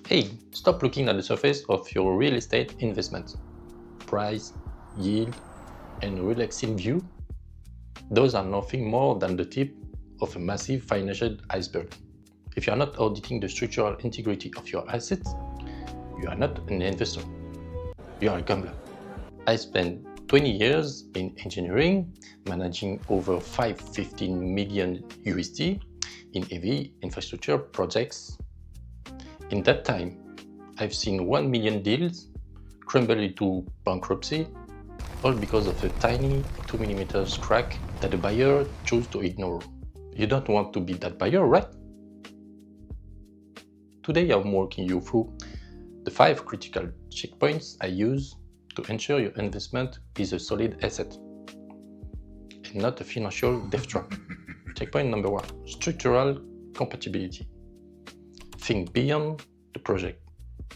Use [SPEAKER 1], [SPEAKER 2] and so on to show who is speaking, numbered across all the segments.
[SPEAKER 1] Hey, stop looking at the surface of your real estate investment. Price, yield, and relaxing view, those are nothing more than the tip of a massive financial iceberg. If you are not auditing the structural integrity of your assets, you are not an investor. You are a gambler. I spent 20 years in engineering, managing over 515 million USD in heavy infrastructure projects. In that time, I've seen 1 million deals crumble into bankruptcy, all because of a tiny 2mm crack that the buyer chose to ignore. You don't want to be that buyer, right? Today I'm walking you through the 5 critical checkpoints I use to ensure your investment is a solid asset and not a financial death trap. Checkpoint number 1, structural compatibility. Think beyond the project.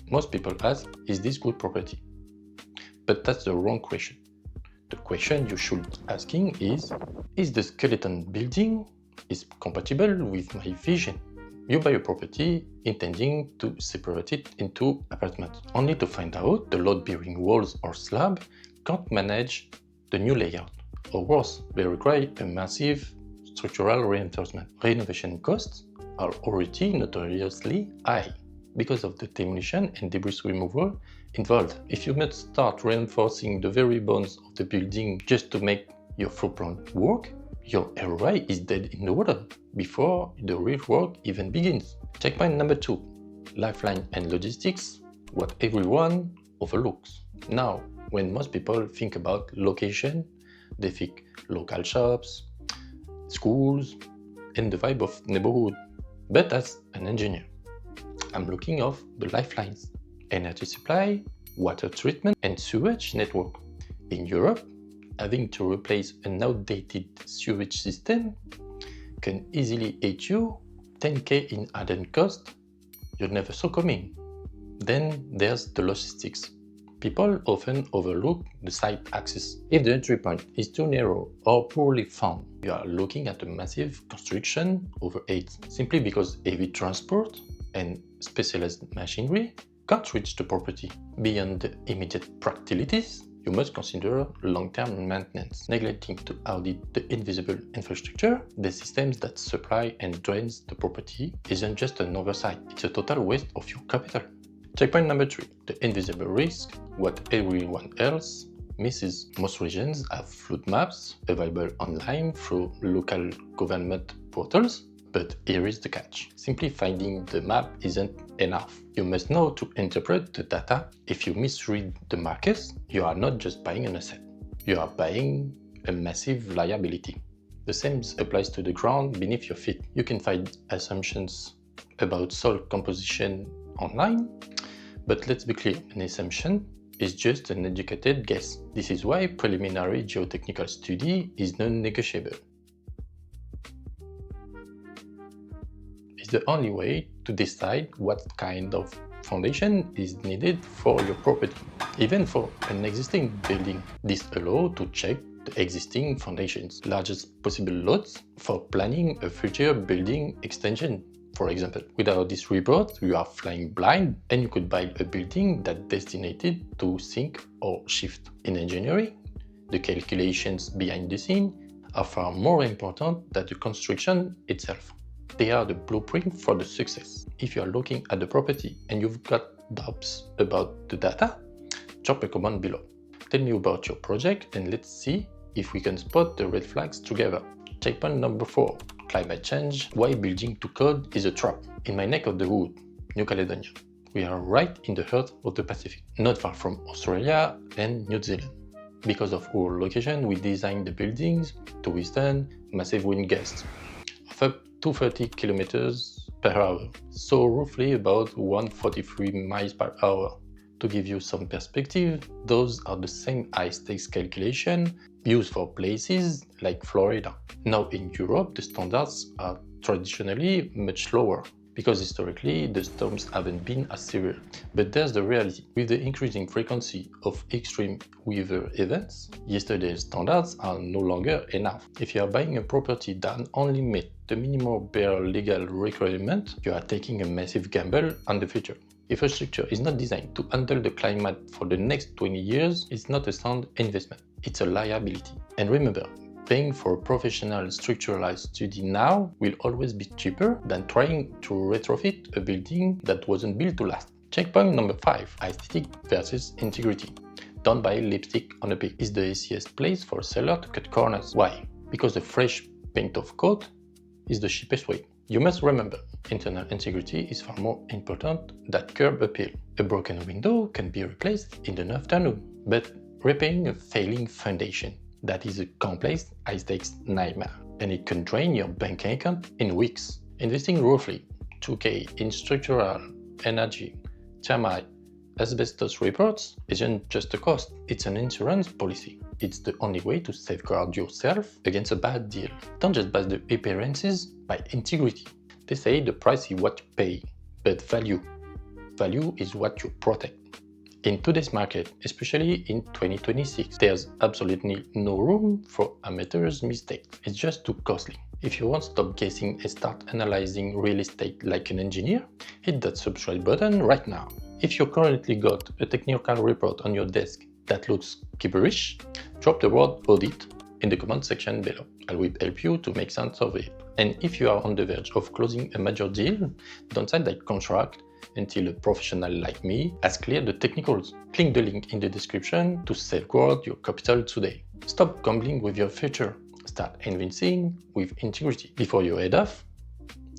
[SPEAKER 1] Most people ask, is this good property? But that's the wrong question. The question you should be asking is the skeleton building is compatible with my vision? You buy a property intending to separate it into apartments, only to find out the load-bearing walls or slab can't manage the new layout. Or worse, they require a massive structural reinforcement. Renovation costs are already notoriously high because of the demolition and debris removal involved. If you must start reinforcing the very bones of the building just to make your footprint work, your ROI is dead in the water before the real work even begins. Checkpoint number 2, lifeline and logistics, what everyone overlooks. Now, when most people think about location, they think local shops, schools, and the vibe of neighborhood. But as an engineer, I'm looking off the lifelines: energy supply, water treatment, and sewage network. In Europe, having to replace an outdated sewage system can easily hit you 10k in added cost you never saw coming. Then there's the logistics. People often overlook the site access. If the entry point is too narrow or poorly found, you are looking at a massive construction overhead simply because heavy transport and specialized machinery can't reach the property. Beyond the immediate practicalities, you must consider long-term maintenance. Neglecting to audit the invisible infrastructure, the systems that supply and drains the property, isn't just an oversight, it's a total waste of your capital. Checkpoint number 3, the invisible risk, what everyone else misses. Most regions have flood maps available online through local government portals. But here is the catch. Simply finding the map isn't enough. You must know to interpret the data. If you misread the markers, you are not just buying an asset. You are buying a massive liability. The same applies to the ground beneath your feet. You can find assumptions about soil composition online, but let's be clear, an assumption is just an educated guess. This is why preliminary geotechnical study is non-negotiable. The only way to decide what kind of foundation is needed for your property, even for an existing building. This allows to check the existing foundation's largest possible loads for planning a future building extension, for example. Without this report, you are flying blind and you could buy a building that's destined to sink or shift. In engineering, the calculations behind the scene are far more important than the construction itself. They are the blueprint for the success. If you are looking at the property and you've got doubts about the data, drop a comment below. Tell me about your project and let's see if we can spot the red flags together. Checkpoint number 4, climate change, why building to code is a trap. In my neck of the wood, New Caledonia, we are right in the heart of the Pacific, not far from Australia and New Zealand. Because of our location, we designed the buildings to withstand massive wind gusts of up to 30 kilometers per hour, so roughly about 143 miles per hour. To give you some perspective, those are the same high-stakes calculation used for places like Florida. Now in Europe, the standards are traditionally much lower, because historically the storms haven't been as severe. But there's the reality. With the increasing frequency of extreme weather events, yesterday's standards are no longer enough. If you are buying a property that only met the minimal bare legal requirement, you are taking a massive gamble on the future. If a structure is not designed to handle the climate for the next 20 years, it's not a sound investment, it's a liability. And remember, paying for a professional structuralized study now will always be cheaper than trying to retrofit a building that wasn't built to last. Checkpoint number 5, aesthetic versus integrity. Don't buy lipstick on a pig is the easiest place for a seller to cut corners. Why? Because the fresh paint of coat is the cheapest way. You must remember, internal integrity is far more important than curb appeal. A broken window can be replaced in an afternoon, but repairing a failing foundation, that is a complex, high-stakes nightmare, and it can drain your bank account in weeks. Investing roughly $2,000 in structural, energy, termite, asbestos reports isn't just a cost, it's an insurance policy. It's the only way to safeguard yourself against a bad deal. Don't just buy the appearances, buy integrity. They say the price is what you pay, but value is what you protect. In today's market, especially in 2026, there's absolutely no room for amateurs' mistakes. It's just too costly. If you want to stop guessing and start analyzing real estate like an engineer, hit that subscribe button right now. If you currently got a technical report on your desk that looks gibberish, drop the word audit in the comment section below. I will help you to make sense of it. And if you are on the verge of closing a major deal, don't sign that contract until a professional like me has cleared the technicals. Click the link in the description to safeguard your capital today. Stop gambling with your future. Start investing with integrity. Before you head off,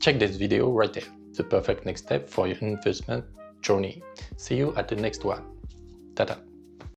[SPEAKER 1] check this video right there. The perfect next step for your investment journey. See you at the next one. Ta-ta.